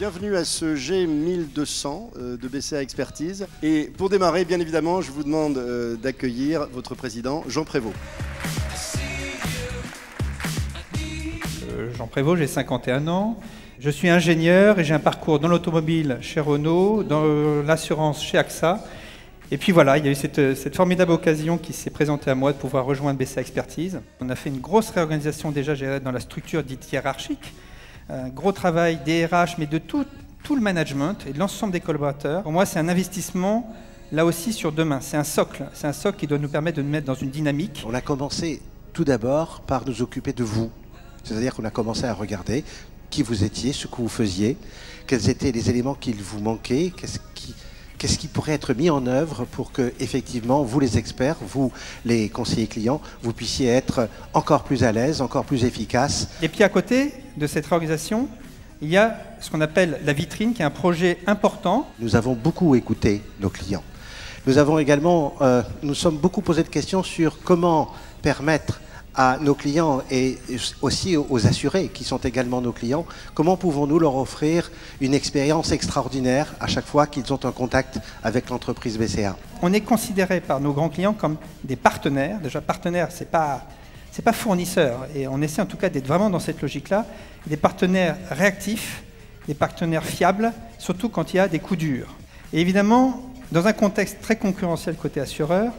Bienvenue à ce G1200 de BCA Expertise. Et pour démarrer, bien évidemment, je vous demande d'accueillir votre président, Jean Prévost. Jean Prévost, j'ai 51 ans. Je suis ingénieur et j'ai un parcours dans l'automobile chez Renault, dans l'assurance chez AXA. Et puis voilà, il y a eu cette formidable occasion qui s'est présentée à moi de pouvoir rejoindre BCA Expertise. On a fait une grosse réorganisation déjà dans la structure dite hiérarchique. Un gros travail des RH, mais de tout le management et de l'ensemble des collaborateurs. Pour moi, c'est un investissement, là aussi, sur demain. C'est un socle qui doit nous permettre de nous mettre dans une dynamique. On a commencé tout d'abord par nous occuper de vous. C'est-à-dire qu'on a commencé à regarder qui vous étiez, ce que vous faisiez, quels étaient les éléments qu'il vous manquait, qu'est-ce qui pourrait être mis en œuvre pour que, effectivement, vous les experts, vous les conseillers clients, vous puissiez être encore plus à l'aise, encore plus efficaces. Et puis à côté de cette réorganisation, il y a ce qu'on appelle la vitrine, qui est un projet important. Nous avons beaucoup écouté nos clients. Nous avons également, nous sommes beaucoup posé de questions sur comment permettre à nos clients et aussi aux assurés qui sont également nos clients, comment pouvons-nous leur offrir une expérience extraordinaire à chaque fois qu'ils ont un contact avec l'entreprise BCA. On est considéré par nos grands clients comme des partenaires. Déjà, partenaire, c'est pas fournisseur. Et on essaie en tout cas d'être vraiment dans cette logique-là. Des partenaires réactifs, des partenaires fiables, surtout quand il y a des coups durs. Et évidemment, dans un contexte très concurrentiel côté assureur,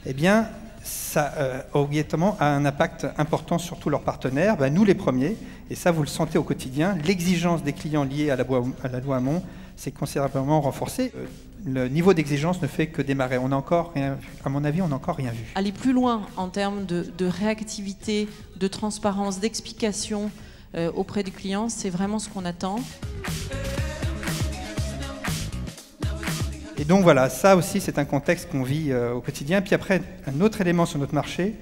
eh bien, ça obligatoirement a un impact important sur tous leurs partenaires, nous les premiers, et ça vous le sentez au quotidien. L'exigence des clients liée à la loi Hamon s'est considérablement renforcée. Le niveau d'exigence ne fait que démarrer. On n'a encore rien vu. À mon avis, on n'a encore rien vu. Aller plus loin en termes de réactivité, de transparence, d'explication auprès du client, c'est vraiment ce qu'on attend. Et donc voilà, ça aussi c'est un contexte qu'on vit au quotidien. Puis après, un autre élément sur notre marché,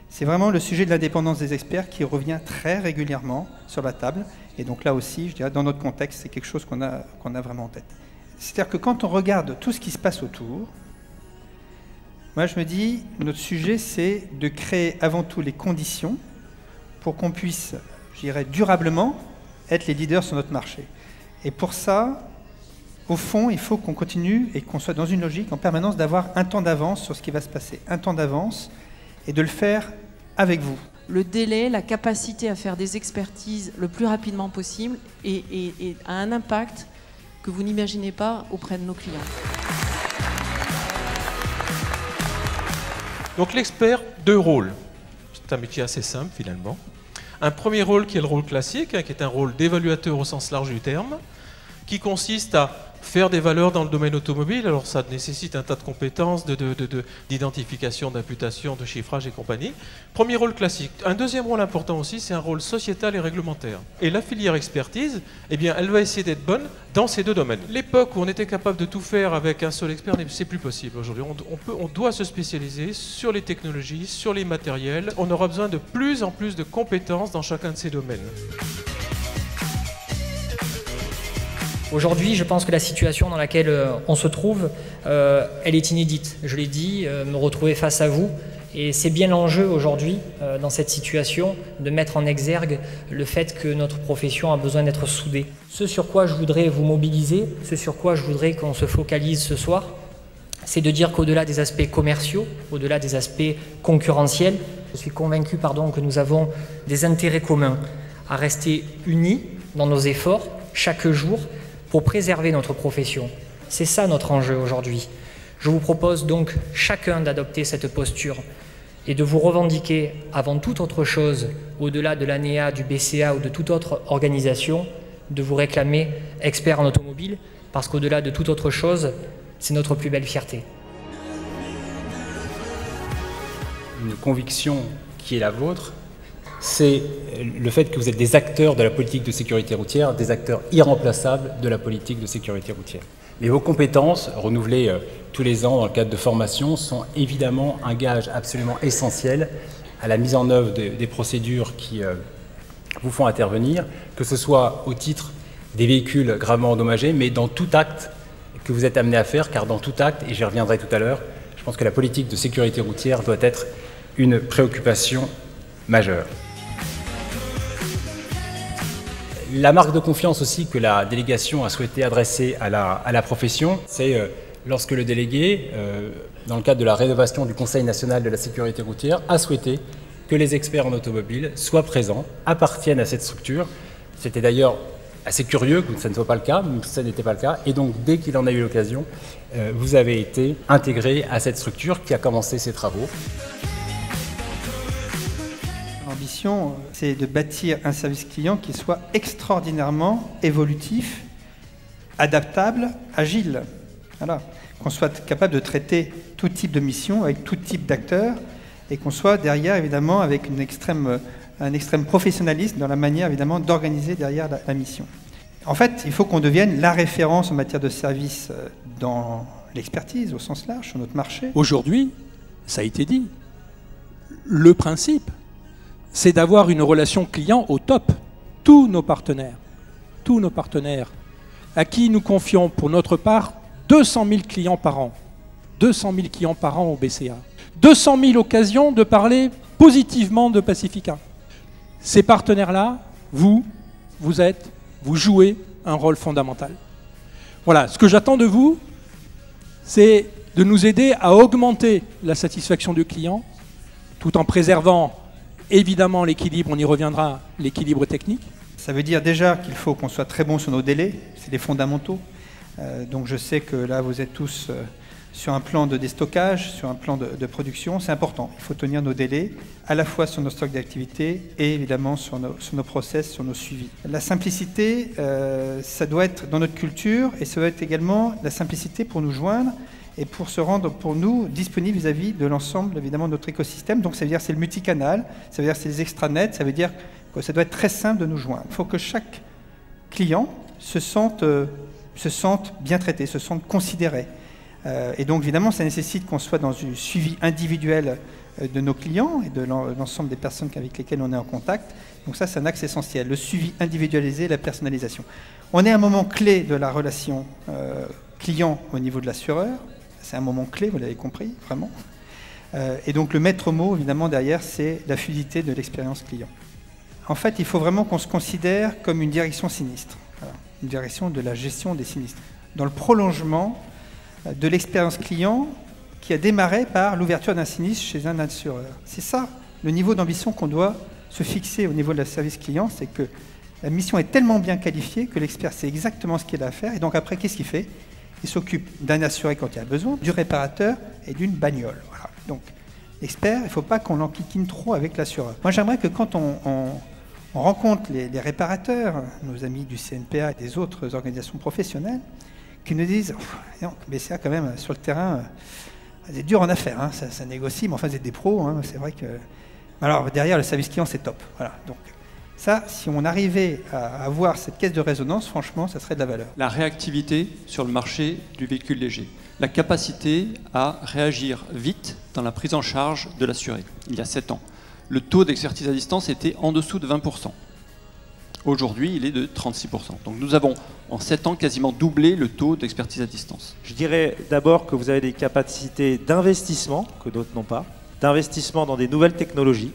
c'est vraiment le sujet de l'indépendance des experts qui revient très régulièrement sur la table. Et donc là aussi, je dirais, dans notre contexte, c'est quelque chose qu'on a vraiment en tête. C'est-à-dire que quand on regarde tout ce qui se passe autour, moi je me dis, notre sujet c'est de créer avant tout les conditions pour qu'on puisse, je dirais, durablement être les leaders sur notre marché. Et pour ça, au fond, il faut qu'on continue et qu'on soit dans une logique en permanence d'avoir un temps d'avance sur ce qui va se passer, un temps d'avance, et de le faire avec vous. Le délai, la capacité à faire des expertises le plus rapidement possible et a un impact que vous n'imaginez pas auprès de nos clients. Donc l'expert, deux rôles. C'est un métier assez simple finalement. Un premier rôle qui est le rôle classique, qui est un rôle d'évaluateur au sens large du terme, qui consiste à faire des valeurs dans le domaine automobile. Alors ça nécessite un tas de compétences, d'identification, d'imputation, de chiffrage et compagnie. Premier rôle classique. Un deuxième rôle important aussi, c'est un rôle sociétal et réglementaire. Et la filière expertise, eh bien, elle va essayer d'être bonne dans ces deux domaines. L'époque où on était capable de tout faire avec un seul expert, c'est plus possible aujourd'hui. On doit se spécialiser sur les technologies, sur les matériels. On aura besoin de plus en plus de compétences dans chacun de ces domaines. Aujourd'hui, je pense que la situation dans laquelle on se trouve, elle est inédite. Je l'ai dit, me retrouver face à vous. Et c'est bien l'enjeu aujourd'hui, dans cette situation, de mettre en exergue le fait que notre profession a besoin d'être soudée. Ce sur quoi je voudrais vous mobiliser, ce sur quoi je voudrais qu'on se focalise ce soir, c'est de dire qu'au-delà des aspects commerciaux, au-delà des aspects concurrentiels, je suis convaincu que nous avons des intérêts communs à rester unis dans nos efforts chaque jour, pour préserver notre profession. C'est ça notre enjeu aujourd'hui. Je vous propose donc chacun d'adopter cette posture et de vous revendiquer avant toute autre chose, au-delà de l'ANEA, du BCA ou de toute autre organisation, de vous réclamer expert en automobile, parce qu'au-delà de toute autre chose, c'est notre plus belle fierté. Une conviction qui est la vôtre, c'est le fait que vous êtes des acteurs de la politique de sécurité routière, des acteurs irremplaçables de la politique de sécurité routière. Mais vos compétences, renouvelées tous les ans dans le cadre de formation, sont évidemment un gage absolument essentiel à la mise en œuvre des procédures qui vous font intervenir, que ce soit au titre des véhicules gravement endommagés, mais dans tout acte que vous êtes amené à faire, car dans tout acte, et j'y reviendrai tout à l'heure, je pense que la politique de sécurité routière doit être une préoccupation majeure. La marque de confiance aussi que la délégation a souhaité adresser à la profession, c'est lorsque le délégué, dans le cadre de la rénovation du Conseil national de la sécurité routière, a souhaité que les experts en automobile soient présents, appartiennent à cette structure. C'était d'ailleurs assez curieux que ça ne soit pas le cas, mais ça n'était pas le cas. Et donc, dès qu'il en a eu l'occasion, vous avez été intégré à cette structure qui a commencé ses travaux. L'ambition, c'est de bâtir un service client qui soit extraordinairement évolutif, adaptable, agile. Voilà. Qu'on soit capable de traiter tout type de mission avec tout type d'acteurs et qu'on soit derrière, évidemment, avec un extrême professionnalisme dans la manière, évidemment, d'organiser derrière la mission. En fait, il faut qu'on devienne la référence en matière de service dans l'expertise, au sens large, sur notre marché. Aujourd'hui, ça a été dit, le principe, c'est d'avoir une relation client au top. Tous nos partenaires à qui nous confions pour notre part 200 000 clients par an. 200 000 clients par an au BCA. 200 000 occasions de parler positivement de Pacifica. Ces partenaires-là, vous jouez un rôle fondamental. Voilà, ce que j'attends de vous, c'est de nous aider à augmenter la satisfaction du client, tout en préservant évidemment l'équilibre, on y reviendra, l'équilibre technique. Ça veut dire déjà qu'il faut qu'on soit très bon sur nos délais, c'est les fondamentaux. Donc je sais que là vous êtes tous sur un plan de déstockage, sur un plan de production, c'est important. Il faut tenir nos délais, à la fois sur nos stocks d'activité et évidemment sur nos process, sur nos suivis. La simplicité, ça doit être dans notre culture et ça doit être également la simplicité pour nous joindre et pour se rendre, pour nous, disponibles vis-à-vis de l'ensemble, évidemment, de notre écosystème. Donc ça veut dire que c'est le multicanal, ça veut dire que c'est les extranets, ça veut dire que ça doit être très simple de nous joindre. Il faut que chaque client se sente bien traité, se sente considéré. Et donc évidemment, ça nécessite qu'on soit dans un suivi individuel de nos clients et de l'ensemble des personnes avec lesquelles on est en contact. Donc ça, c'est un axe essentiel, le suivi individualisé, la personnalisation. On est à un moment clé de la relation client au niveau de l'assureur. C'est un moment clé, vous l'avez compris, vraiment. Et donc le maître mot, évidemment, derrière, c'est la fluidité de l'expérience client. En fait, il faut vraiment qu'on se considère comme une direction sinistre, voilà, une direction de la gestion des sinistres, dans le prolongement de l'expérience client qui a démarré par l'ouverture d'un sinistre chez un assureur. C'est ça, le niveau d'ambition qu'on doit se fixer au niveau de la service client, c'est que la mission est tellement bien qualifiée que l'expert sait exactement ce qu'il a à faire, et donc après, qu'est-ce qu'il fait? Il s'occupe d'un assuré quand il y a besoin, du réparateur et d'une bagnole. Voilà. Donc, l'expert, il ne faut pas qu'on l'enquiquine trop avec l'assureur. Moi, j'aimerais que quand on rencontre les réparateurs, nos amis du CNPA et des autres organisations professionnelles, qui nous disent « BCA, quand même, sur le terrain, c'est dur en affaires, hein, ça négocie, mais enfin, vous êtes des pros, hein, c'est vrai que... » Alors, derrière, le service client, c'est top. Voilà. Donc, ça, si on arrivait à avoir cette caisse de résonance, franchement, ça serait de la valeur. La réactivité sur le marché du véhicule léger. La capacité à réagir vite dans la prise en charge de l'assuré, il y a 7 ans. Le taux d'expertise à distance était en dessous de 20%. Aujourd'hui, il est de 36%. Donc nous avons, en 7 ans, quasiment doublé le taux d'expertise à distance. Je dirais d'abord que vous avez des capacités d'investissement, que d'autres n'ont pas, d'investissement dans des nouvelles technologies.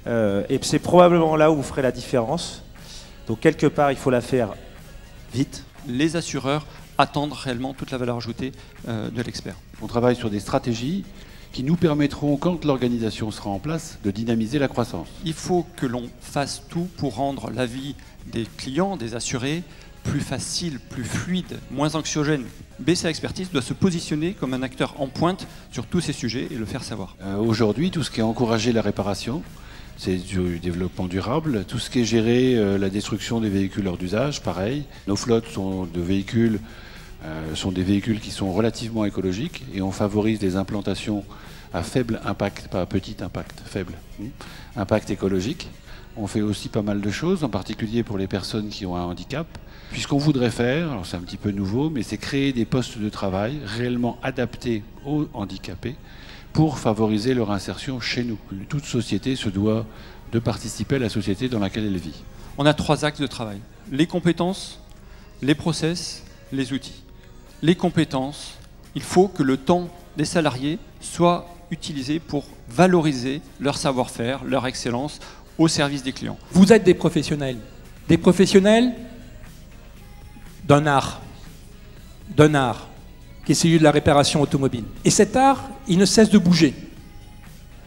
Et c'est probablement là où vous ferez la différence. Donc quelque part, il faut la faire vite. Les assureurs attendent réellement toute la valeur ajoutée de l'expert. On travaille sur des stratégies qui nous permettront, quand l'organisation sera en place, de dynamiser la croissance. Il faut que l'on fasse tout pour rendre la vie des clients, des assurés, plus facile, plus fluide, moins anxiogène. BCA Expertise doit se positionner comme un acteur en pointe sur tous ces sujets et le faire savoir. Aujourd'hui, tout ce qui est encourager la réparation, c'est du développement durable. Tout ce qui est gérer la destruction des véhicules hors d'usage, pareil. Nos flottes sont des véhicules qui sont relativement écologiques et on favorise des implantations à faible impact, pas à petit impact, faible impact écologique. On fait aussi pas mal de choses, en particulier pour les personnes qui ont un handicap. Puisqu'on voudrait faire, alors c'est un petit peu nouveau, mais c'est créer des postes de travail réellement adaptés aux handicapés pour favoriser leur insertion chez nous. Toute société se doit de participer à la société dans laquelle elle vit. On a 3 axes de travail. Les compétences, les process, les outils. Les compétences, il faut que le temps des salariés soit utilisé pour valoriser leur savoir-faire, leur excellence au service des clients. Vous êtes des professionnels. des professionnels d'un art, qui est celui de la réparation automobile. Et cet art, il ne cesse de bouger,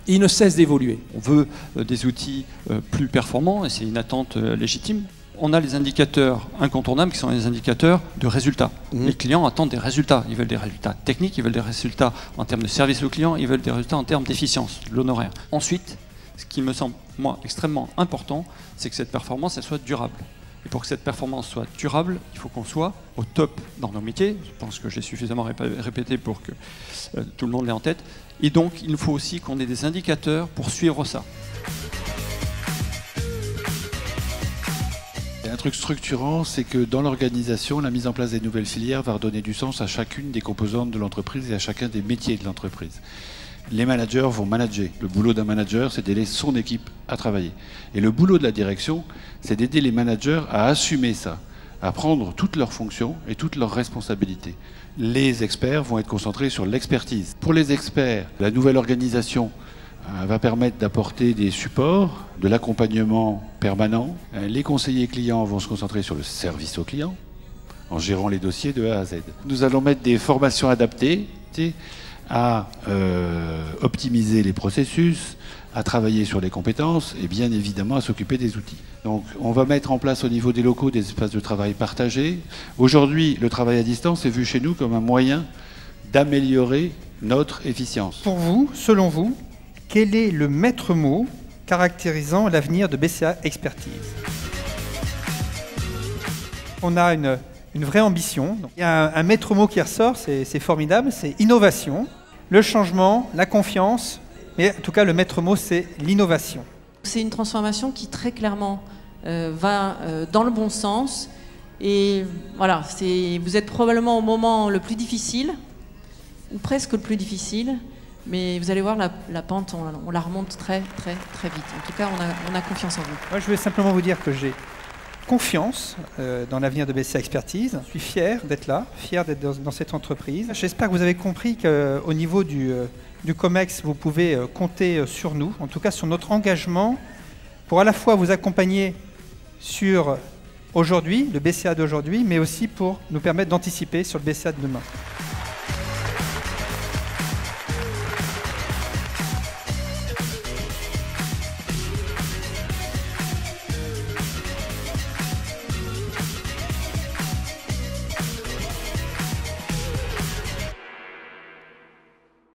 il ne cesse d'évoluer. On veut des outils plus performants, et c'est une attente légitime. On a les indicateurs incontournables qui sont les indicateurs de résultats. Les clients attendent des résultats. Ils veulent des résultats techniques, ils veulent des résultats en termes de service au client, ils veulent des résultats en termes d'efficience, l'honoraire. Ensuite, ce qui me semble, moi, extrêmement important, c'est que cette performance, elle soit durable. Et pour que cette performance soit durable, il faut qu'on soit au top dans nos métiers. Je pense que j'ai suffisamment répété pour que tout le monde l'ait en tête. Et donc, il faut aussi qu'on ait des indicateurs pour suivre ça. Un truc structurant, c'est que dans l'organisation, la mise en place des nouvelles filières va redonner du sens à chacune des composantes de l'entreprise et à chacun des métiers de l'entreprise. Les managers vont manager. Le boulot d'un manager, c'est d'aider son équipe à travailler. Et le boulot de la direction, c'est d'aider les managers à assumer ça, à prendre toutes leurs fonctions et toutes leurs responsabilités. Les experts vont être concentrés sur l'expertise. Pour les experts, la nouvelle organisation va permettre d'apporter des supports, de l'accompagnement permanent. Les conseillers clients vont se concentrer sur le service aux clients, en gérant les dossiers de A à Z. Nous allons mettre des formations adaptées à optimiser les processus, à travailler sur les compétences et bien évidemment à s'occuper des outils. Donc on va mettre en place au niveau des locaux des espaces de travail partagés. Aujourd'hui, le travail à distance est vu chez nous comme un moyen d'améliorer notre efficience. Pour vous, selon vous, quel est le maître mot caractérisant l'avenir de BCA Expertise? On a une vraie ambition. Il y a un maître mot qui ressort, c'est formidable, c'est innovation, le changement, la confiance, mais en tout cas le maître mot c'est l'innovation. C'est une transformation qui très clairement va dans le bon sens et voilà, vous êtes probablement au moment le plus difficile, ou presque le plus difficile. Mais vous allez voir, la pente, on la remonte très vite. En tout cas, on a confiance en vous. Moi, je voulais simplement vous dire que j'ai confiance dans l'avenir de BCA Expertise. Je suis fier d'être là, fier d'être dans cette entreprise. J'espère que vous avez compris qu'au niveau du COMEX, vous pouvez compter sur nous, en tout cas sur notre engagement, pour à la fois vous accompagner sur aujourd'hui, le BCA d'aujourd'hui, mais aussi pour nous permettre d'anticiper sur le BCA de demain.